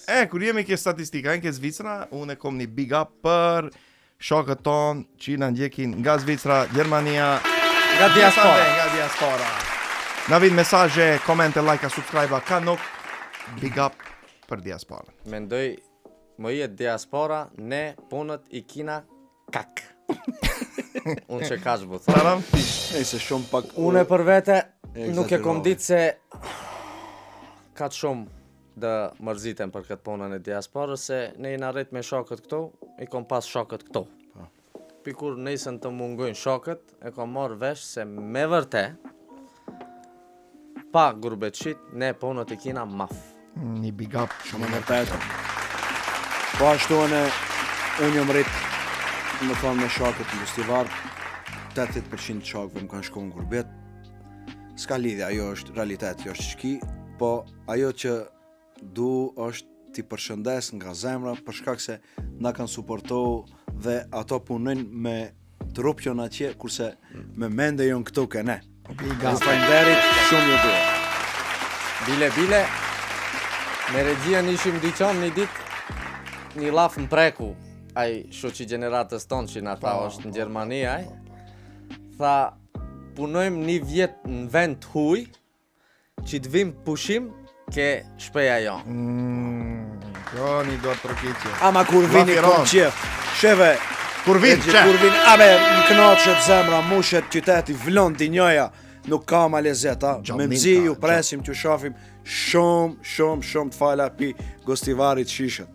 Kur jemi ke statistika, ke Zvicra, unë e kom një big up për shokët tonë që na ndjekin nga Zvicra, Gjermania, nga diaspora. Na vin mesazhe, komente, like, subscribe, ka nuk big up për diaspora. Mendoj, më jetë diaspora, ne punët I kina kak. Unë që kash bu Taram? Se shumë pak... Unë për vete nuk e kom ditë se ka shumë dë mërzitem për këtë punën e diasporës, se ne I arrit me shokët këto, I kom pas shokët këto. Pikur nesën të mungojnë shokët, e kom marrë vesh se me vërte, pa gurbeqit, ne punët I kina maf. Një big up. Shumë në vërtetë. Po ashtu unë jam rrit, më thonë me shokët në Gostivar, 80% shokëve më kanë shku në gurbet. Ska lidhja, ajo është realitet, jo është shki, po ajo që du është t'i përshëndes nga zemra, për shkak se na kanë suportohu dhe ato punojnë me trup që në atje, kurse me mende jonë këtu ke ne. Faleminderit, shumë ju dua. Bile, me regjia ishim dyqan një dit, një laf në preku, ai shoqi gjeneratës tonë që na tha është në Gjermani, tha, punojmë një vjet në vend huj, që të vim pushim ke shpeja jo. Jo, një dorë trokiqe. Ama kur vini kom qef, sheve, Kur vin, abe, më knaqet zemra, mushet qyteti, vlon t'i njoja, nuk ka ma lezeta, me mzi ju presim t'ju shafim shumë të fala pi Gostivarit shishet.